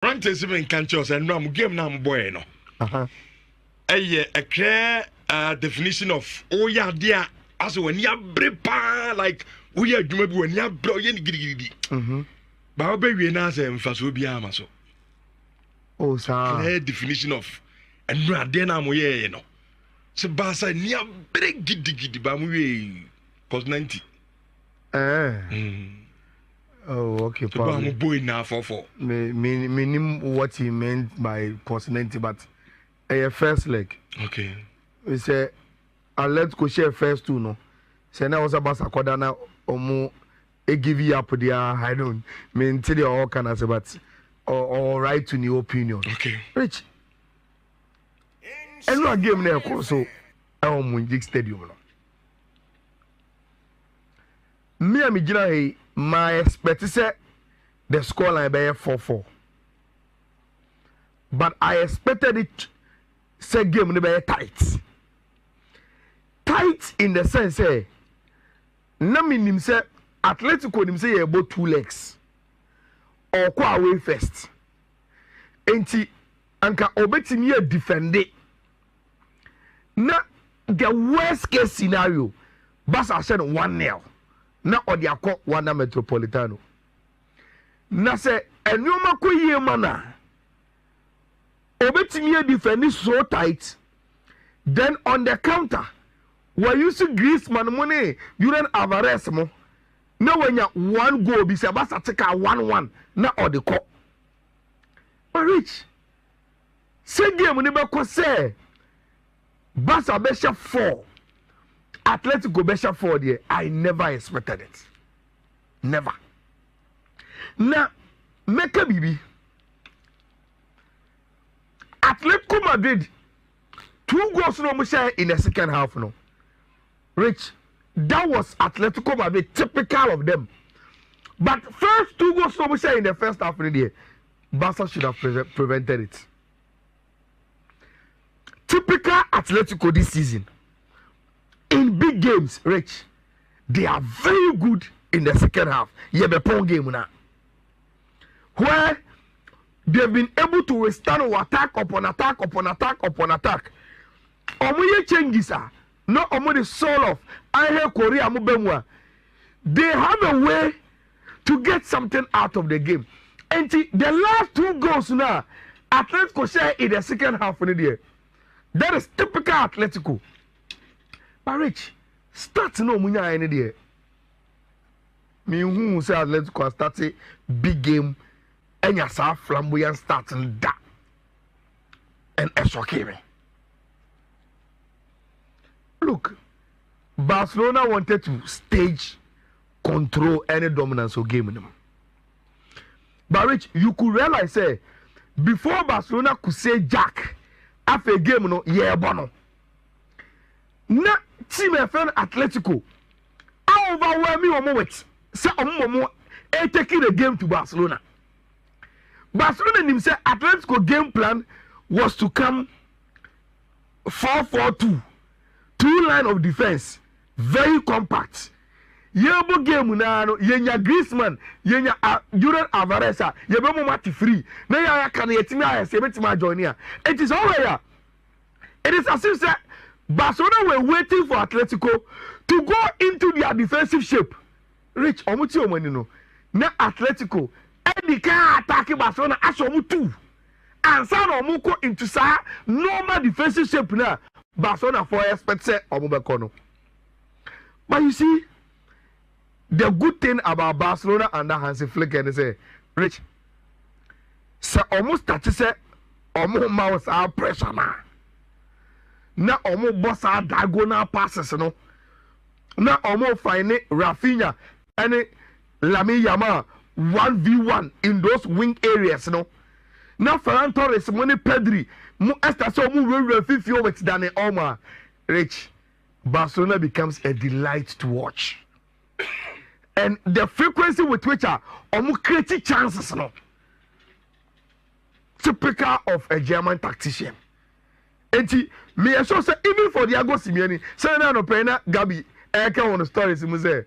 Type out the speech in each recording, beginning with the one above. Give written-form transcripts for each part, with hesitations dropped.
Rantes even can't choose and no game now boy no. A clear definition of oh yeah dear as when you brepa like we are doing when you are brilliant giddy. But baby na say mfaso bi ama so. Oh sir. Clear definition of and no ade na mo ye no. So basa ni a break giddy ba mo we cause 90. Oh, okay. So I'm boy now for. Meaning what he meant by personality, but a first leg. Okay. We say, let's go share first two, no. Say now was about Sakodana or more. A give you up there. I don't mean tell you all kind of say, but or right to new opinion. Okay. Rich. And no game there, so I'm in big stadium. Me and me, my expect say the scoreline be 4-4. But I expected it say game to be tight. Tight in the sense say na minim say Atletico nim say about 2 legs. Or go away first. Enti anka obetimi e defend it. Na the worst case scenario Barca said 1-0. Na odi akọ wana Metropolitano na se enyoma ko yie mana obetimi defend so tight then on the counter we use Griezmann money Julian Alvarez mo na wanya 1 goal bi se Barca take 1-1 na odi ko rich se game ni be ko se Barca be 4 Atletico Besha 4 there. I never expected it. Never. Now, make a baby. Atletico Madrid 2 goals no share in the second half no. Rich, that was Atletico Madrid, typical of them. But first 2 goals no share in the first half of the year. Barca should have prevented it. Typical Atletico this season. In big games, Rich, they are very good in the second half. You have a pound game now. Where they've been able to withstand attack upon attack upon attack upon attack. Omoye changes are not omo the soul of Angel Korea Mubemwa. They have a way to get something out of the game. And the last 2 goals now, Atletico share in the second half of the year. That is typical Atletico. But Rich, start no munya any day. Me who say Atletico start a big game and ya sa flamboyant starting that and extra me. Look, Barcelona wanted to stage control any dominance of game in them. But Rich, you could realize say before Barcelona could say Jack after a game no yeah bono. Na team FN Atletico overwhelming a moment. Say taking the game to Barcelona. Barcelona himself Atletico game plan was to come 4-4-2. 2 line of defense. Very compact. Yebo game na no yenya Griezmann, yenya Julian Alvarez, yebo mati free. Na ya kan yetimi ayese betima join here. It is all here. It is as if say Barcelona were waiting for Atletico to go into their defensive shape. Rich, omuti omani no. Na Atletico, any can attack Barcelona as omutu. And some omuko into sa normal defensive shape na Barcelona for expect say omubekono. But you see, the good thing about Barcelona under Hansi Flick and say, Rich, say almost that say almost mouse our pressure now. Na omo boss our diagonal passes no. Na omo find Rafinha and Lamine Yamal 1v1 in those wing areas no. Na Ferran Torres money Pedri mo esta so mo run 50 over than Omar. Rich, Barcelona becomes a delight to watch. And the frequency with which are creating chances no. Typical of a German tactician. And me I say even for Diego Simeone, say na no pena Gabi eka on the stories mu say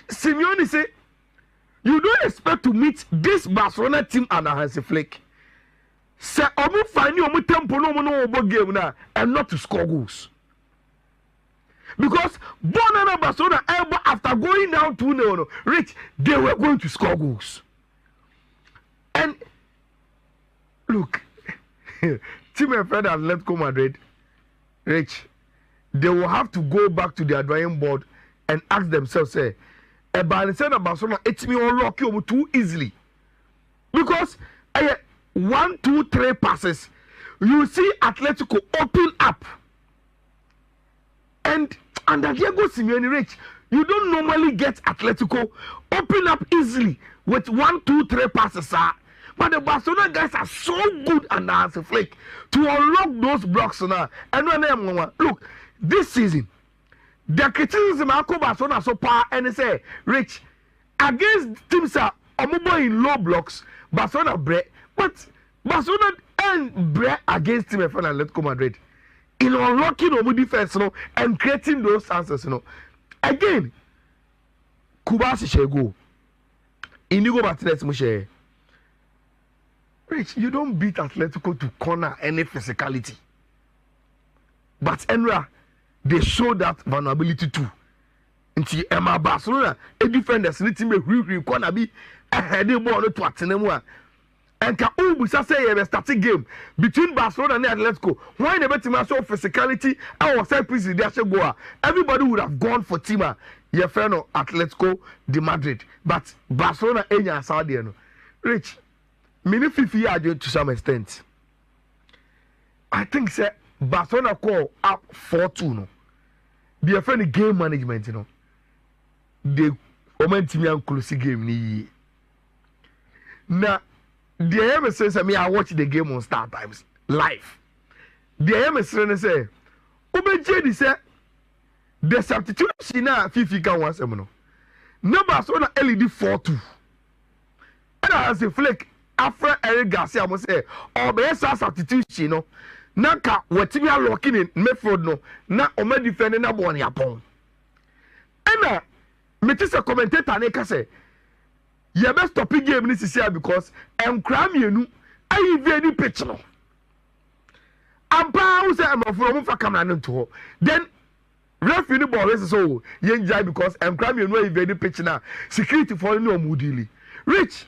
Simeone say you don't expect to meet this Barcelona team and Hansi Flick. Say, omu find you omu tempo no omu game na and not to score goals. Because Bonana Barcelona after going down 2-0, Rich, they were going to score goals. And look, team and friend Atletico Madrid, Rich, they will have to go back to their drawing board and ask themselves, say, Barcelona, it's me unlock you too easily. Because 1, 2, 3 passes, you see Atletico open up. And under Diego Simeone, Rich, you don't normally get Atletico open up easily with 1, 2, 3 passes. But the Barcelona guys are so good under Hansi Flick to unlock those blocks now. And when look, this season, the criticism of Barcelona so far and they say, Rich, against teams are in low blocks, Barcelona break, but Barcelona and break against team from Atletico Madrid in unlocking our defense, and creating those answers, Again, Kubasi Shego, Inigo Martinez Mushe. Rich, you don't beat Atletico to corner any physicality. But Enra, they show that vulnerability too. Until Emma Barcelona, a defenders need to make corner be a heading ball to Atenema. And can say a starting game between Barcelona and Atletico. Why never team show physicality? I was saying, please, everybody would have gone for Tima, your friend of Atletico de Madrid. But Barcelona, Enya Saudiano. Rich, many 50 years to some extent. I think say Barcelona call up 4-2. No, their friend game management, they momentum and close game ni. Now, the AM says I watch the game on Star Times live. The AM say, Obeje say the substitution na Fifi can once no. No Barcelona LED 4-2. And as a Flick after Eric Garcia must say, Obesa substitution no. Naka wetimi locking in midfield no. Na ome defending na bone yapon. And me say commentator na say you best stop game this year because Mkramienu I very pitch no. Ampa who say I'm from for camera to then referee the ball is so yenjai because Mkramienu I very pitch now security for no mudili. Rich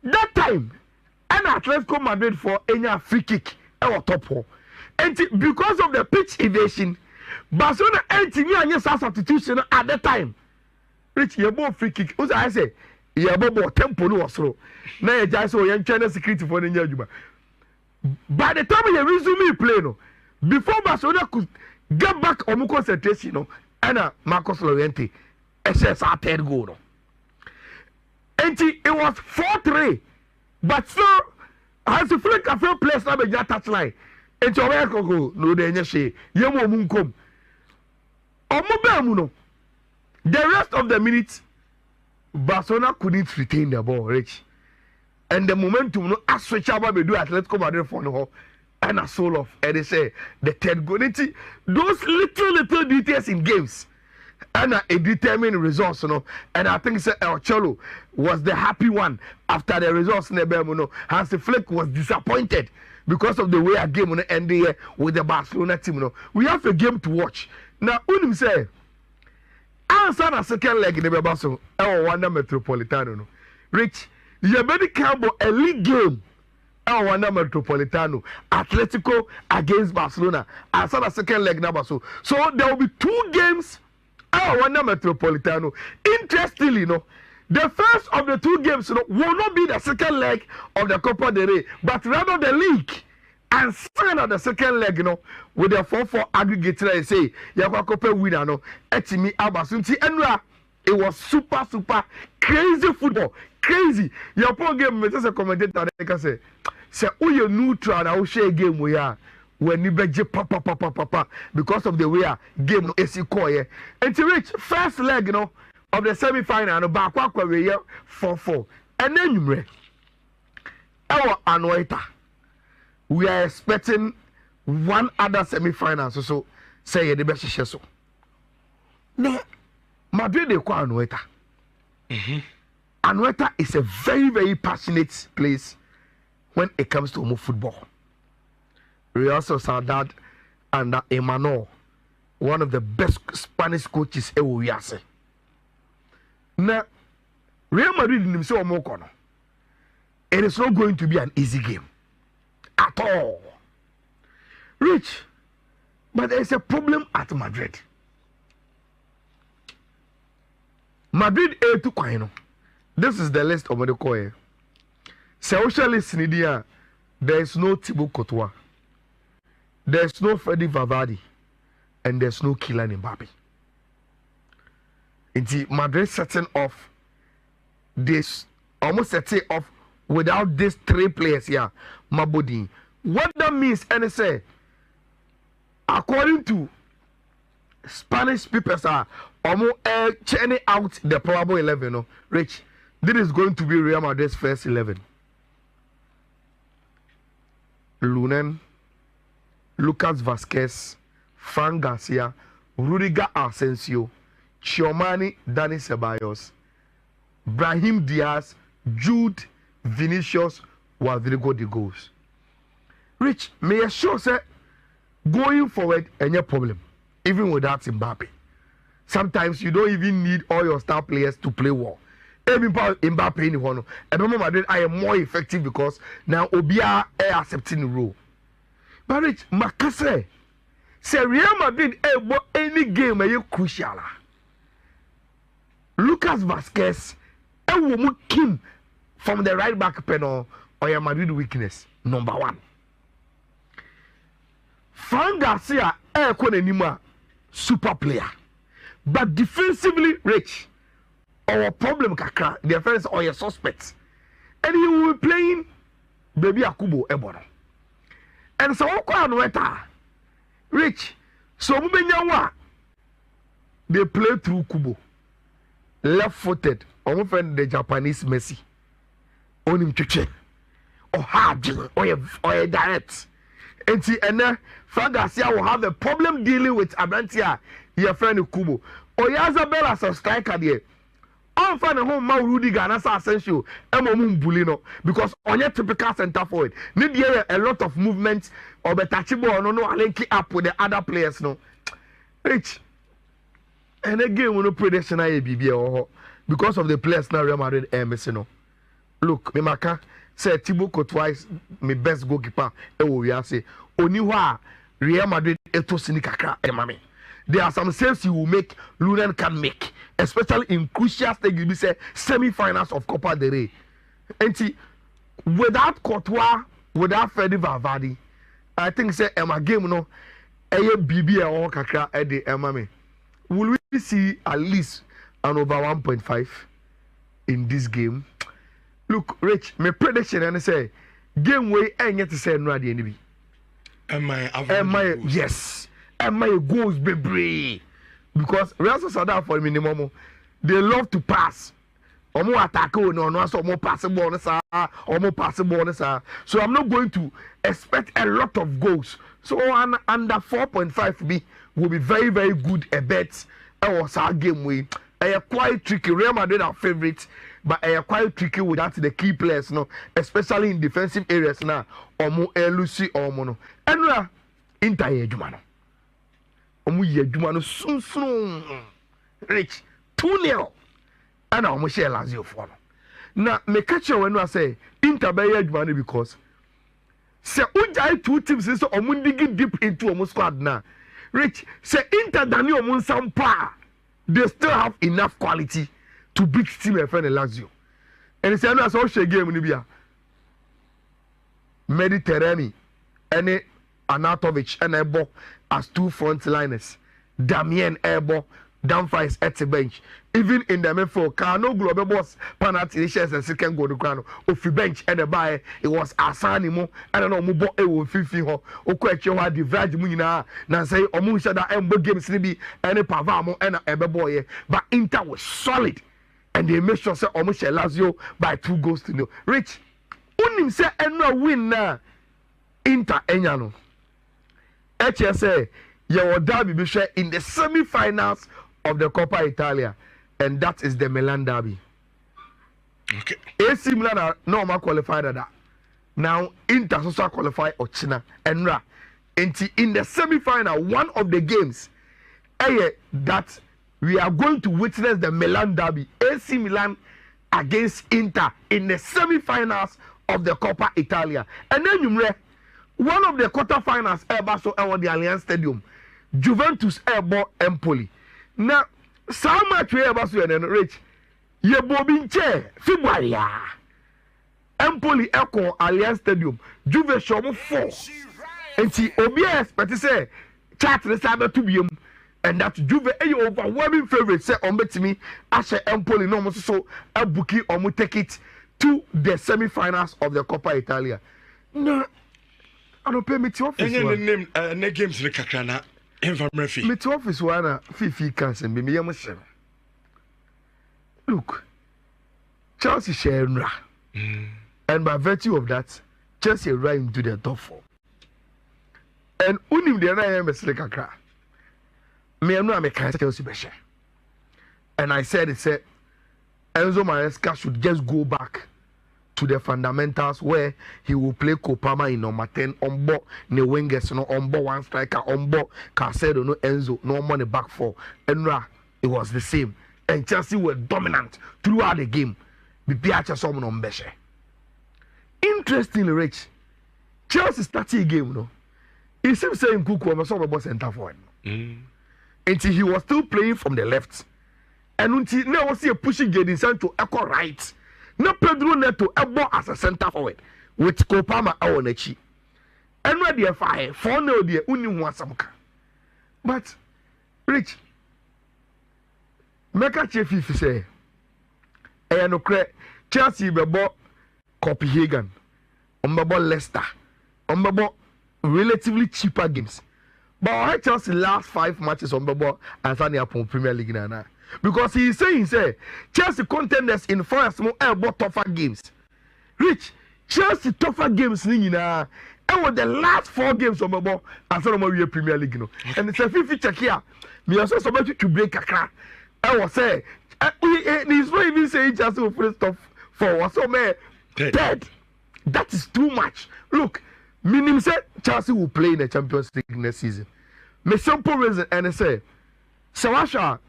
that time and Atletico Madrid for any free kick or top hole. And because of the pitch evasion, Barcelona anti-me and yes substitution at that time. Rich you both free kick. What I say? Yeah, but tempo no slow. Now you just so young China security for the Juba. By the time you resume play, no, before Barcelona could get back on concentration, no, and Marcos Llorente, SS our third goal, no. And it was 4-3, but still, as a flick a fair place now, just touch line. And your work go no danger she. Yemo munkom. Omobemuno. The rest of the minutes. Barcelona couldn't retain the ball, Rich. And the momentum, no, as switch out we do Atletico Madrid for no, and a soul of, and they say the third goal. Those little details in games, and a determined results, And I think El Cholo was the happy one after the results. Hansi Flick was disappointed because of the way a game ended with the Barcelona team. We have a game to watch now. Unim say. Answer na second leg in the Basso, Wanda Metropolitano. Rich, you better count a league game. Wanda Metropolitano, Atletico against Barcelona. Answer na second leg number so. So there will be 2 games. Wanda Metropolitano. Interestingly, the first of the 2 games will not be the second leg of the Copa del Rey, but rather the league. And second of the second leg, with the 4-4 aggregate, I say, Yakwakope winner, Etimi Abasunti, and it was super crazy football. Crazy. Your poor game, as a commentator, I say, oh, you're neutral, I will share a game we are when you beje papa, because of the way a game is equal. And to reach first leg, of the semi final, back 4-4. And then you read, our Anoita. We are expecting one other semi-final, so say the best share so. No, Madrid they call Anoeta. Anoeta is a very, very passionate place when it comes to football. Real Sociedad under Emmanuel, one of the best Spanish coaches ever we have. Now, Real Madrid in himself, it is not going to be an easy game at all. Rich, but there is a problem at Madrid. Madrid A2 Quino. This is the list of the Koye. Socially, Sinidia, there is no Thibaut Courtois, there is no Freddy Valverde, and there is no Kylian Mbappe. It's Madrid setting off this, almost setting off without these three players here, Mabodi. What that means, and say, according to Spanish people, are almost churning out the probable 11. No? Rich, this is going to be Real Madrid's first 11. Lunen, Lucas Vazquez, Fran Garcia, Rudiger Asensio, Chiomani, Dani Ceballos, Brahim Diaz, Jude, Vinicius, Rodrigo de goals. Rich, may I sure say going forward any problem, even without Mbappe. Sometimes you don't even need all your star players to play well. Even Mbappe in one, Madrid I am more effective because now Obia are accepting the role. But Rich, Makase say Real Madrid any game are crucial. Lucas Vazquez will Kim from the right back panel or your Madrid weakness. Number one. Fran Garcia super player. But defensively, Rich, our problem kakra, the offense or your suspects. And he will be playing Baby Akubo Ebono. And so Rich, so they play through Kubo. Left-footed, almost the Japanese Messi. On him to or hard or direct. And see, and then Fran Garcia will have a problem dealing with Abrantia, your friend Kubo. Or Yazabel as a striker there. I'm finding home Mau Rudiger and as essential Bulino because on your typical center forward, need a lot of movement or the touchable or no link up with the other players. No, Rich. And again, we no prediction BB because of the players now Real Madrid missing. Look, Mimaka said Thibaut Courtois is my best goalkeeper. We are say Oniwa Real Madrid eto sinikaka emami. There are some saves you will make, Lunen can make, especially in crucial stages. We say semi-finals of Copa del Rey. And see, without Courtois, without Freddy Valverde, I think say Emma game no, BB or Kakra Eddie Emma. Will we see at least an over 1.5 in this game? Look, Rich, my prediction and I say game way and yet to say no at the enemy. Yes. And my goals be brave because Real Sociedad for minimum they love to pass. Or more attack or no, so more passable or more passable. So I'm not going to expect a lot of goals. So under 4.5 will be very, very good a bet. Was our game way. I are quite tricky. Real Madrid are favorites, but I are quite tricky without the key players, no, especially in defensive areas now. Or more Lucy or mono. And Inter Jumano. Soon. Rich 2-0. And I'm share Lazio for now. Me catch you when I say Inter by Jumano because say Ujai 2 teams is digging deep into a squad now. Rich say Inter Daniel Monsampa. They still have enough quality to beat team and friend Lazio. And it's another social game in Libya. Mediterranean and Anatovic and Ebo as two frontliners. Damien Ebo, Dumfries at the bench. Even in the midfield, Kano Global Boss, Panathinaikos and second goal to Grano. Of the bench and the buy, it was Asanimo, I don't know, Mubo Ewo, Fifi, Okwecho had the Vraj Munina, Nansay, Omusha, and Bo Games Libi, and a Pavamo and a Ebeboye. But Inter was solid, and they made sure Omusha Lazio by 2 goals to 0. Rich, Unim say, and no win now. Inter Enyano. HSA, your derby be share in the semi-finals of the Coppa Italia, and that is the Milan derby. Okay. AC Milan are normal qualified that. Now Inter also qualify Ochina and Ra. In the semi-final, one of the games that we are going to witness the Milan derby, AC Milan against Inter in the semi-finals of the Coppa Italia. And then one of the quarter-finals ever so at the Allianz Stadium, Juventus airborne Empoli. Now, so much we ever so and rich. Ye bobin chair February. Empoli echo Allianz Stadium, Juve show 4. And see, OBS, but to say, chat the cyber to be and that Juve a overwhelming favorite say on bet me, Asher Empoli no so a bookie or mu take it to the semi-finals of the Coppa Italia. No, I don't pay me to office. And name ne games in Kakrana, Murphy. Me to office one, Fifi cancer, me, look, Chelsea share and by virtue of that, Chelsea right into the top 4. And unim the I am a slicker. Me and I can't Chelsea be share. And I said Enzo Maresca should just go back to the fundamentals where he will play Kopama in number 10 on board the wingers, no on board one striker, on board Casedo, no Enzo, no money back 4. And it was the same. And Chelsea were dominant throughout the game. Bipiacha someone on Beshe. Interestingly, Rich, Chelsea started a game, no. He seems saying Kuku was over center forward. Until he was still playing from the left. And until now was a pushing Jadon Sancho echo right. No Pedro Neto echo as a center forward with Kopama Awonechi. And where the fire, for no dear only one samka. But Rich, Meka Chief if you say, I no credit Chelsea bebo Copenhagen, bebo Leicester, bebo relatively cheaper games. But I Chelsea last 5 matches on bebo and Sunday upon Premier League now. Because he is saying Chelsea contenders in first more about tougher games. Rich, Chelsea tougher games nina. And with the last 4 games on bebo and Sunday Premier League no. And it's a 50 check here. Me also somebody to break a crack. I was say he's not even saying Chelsea will finish top 4. So man, dead. That is too much. Look, meaning say Chelsea will play in the Champions League next season. My simple reason and I say, Sawasha,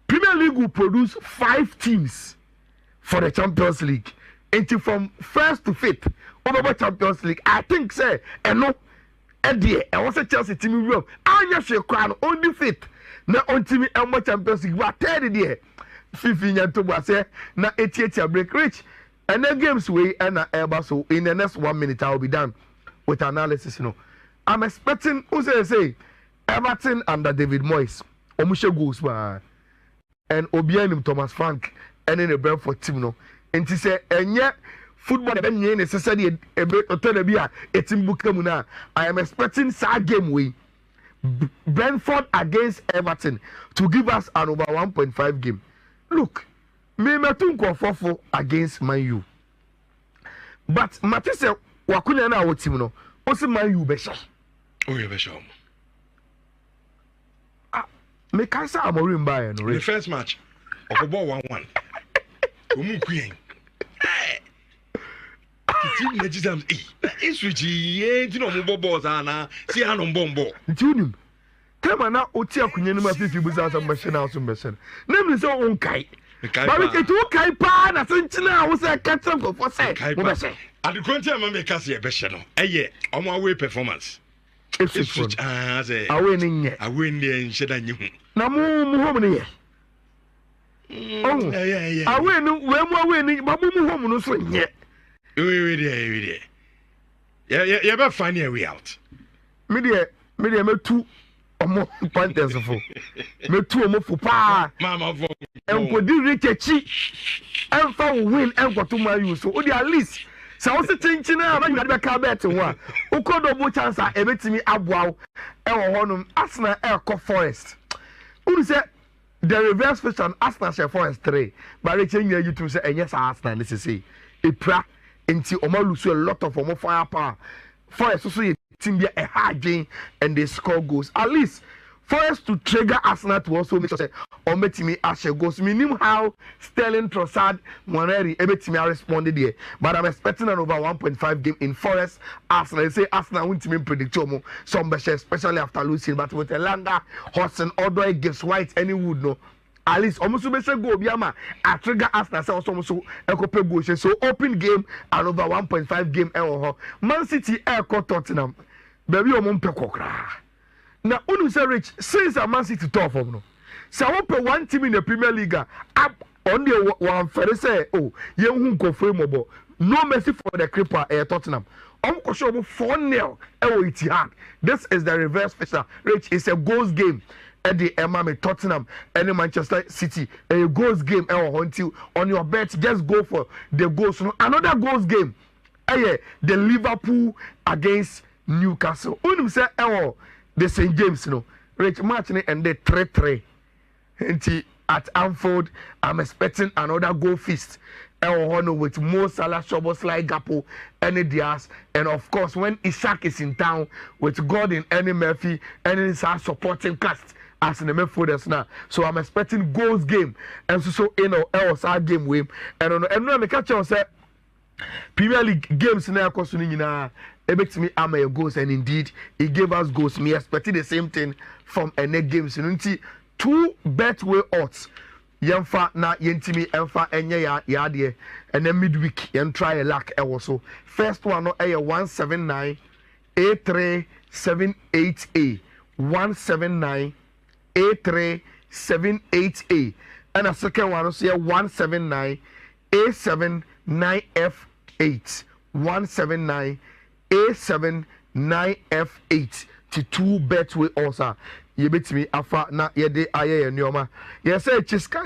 Premier League will produce 5 teams for the Champions League. Until from 1st to 5th over Champions League. I think say and no, and was a Chelsea team will. I just say crown only 5th. Na until me and Champions League what 3rd day. 15 to say na 88 break Rich. And then games way and so in the next 1 minute I will be done with analysis. I'm expecting who say Everton under David Moyes, Omushe goes and Obianim Thomas Frank and in the Brentford team and to say and yet football ben necessarily a bit or telebia it's in Bukamuna. I am expecting sad game way Brentford against Everton to give us an over 1.5 game. Look, me metunko 4-4 against Man U. But Matisse wakunya na wo team no, o se Man U be sha. Oh, you be sha. Me kan say Amorim buy no. The first match, Okobo 1-1. Omu queen. Team Legends switch ye ti no mo balls ana si anon bombo. Ntiunim. Tema na oti akunye no ma fifi buza sa machine house mbesen. Nem say on kai. Ba we ke tu kai pa na senchina wo say catch go for say. Mo be say. At the content ma make us ye be she no. Eye omo away performance. Switch say. Away ni nye. Away ni nsheda nyi hu. Na mu home ni ye. Oh. Away no we mu away ni ba mu home no so nye. We there. Yeah, be find a way out. Me two omo Panthers for. Me two omo for pa. Mama for. En ko di rechechi. En fa win en ko to Man U so. O di at least. Sa wo se chinchi na ba you be ka bet ho a. O ko do bo chance a ebetimi aboaw. E wo honum Arsenal e ko Forest. Unu say the reverse fashion Arsenal share Forest 3. But they change YouTube say enye sa Arsenal this say. Epra until Omalusu a lot of firepower. Forest also a team there a hard game and they score goals. At least Forest to trigger Arsenal to also make sure say Ometimi Ashe goes. Minim how Sterling Trossard Moneri Ebetimi responded there. But I'm expecting an over 1.5 game in Forest. Arsenal, they say Arsenal won't even predict some especially after losing. But with Elanga, Hodgson, Odoi, Gibbs White, any wood no. At least almost be say go biama a trigger Arsenal say also ekope go so open game and over 1.5 game Man City Tottenham. Baby omo mpeko kra. Na unu say Rich since a Man City top from no. So I pay one team in the Premier League up on the one fair say oh ye hu go frame mobo. No mercy for the creeper Tottenham. Ko show 4-0 Etihad. This is the reverse fixture. Rich is a goals game. Eddie Emma Tottenham and Manchester City a goals game until on your bet just go for the goals. No, another goals game. The Liverpool against Newcastle. Unim say the St. James no. Rich match and the 3-3. At Anfield, I'm expecting another goal feast. With Mo Salah, Szoboszlai, Gakpo, any Diaz, and of course when Ishak is in town with Gordon, any Murphy, and his supporting cast as in the midfielders now. So I'm expecting goals game, and so else our game win. And I catch on say Premier League games now cost me ebet me am goals, and indeed he gave us goals. Me expecting the same thing from any games. Two Betway odds. Yemfa na yentimi emfa enye ya de and then midweek yen try a luck also. First one no 179 A378A 179 A378A and a second one also 179 A79F8 179 A79F8 to two Betway also. You bet me afa na yede aye nyoma. You say chiska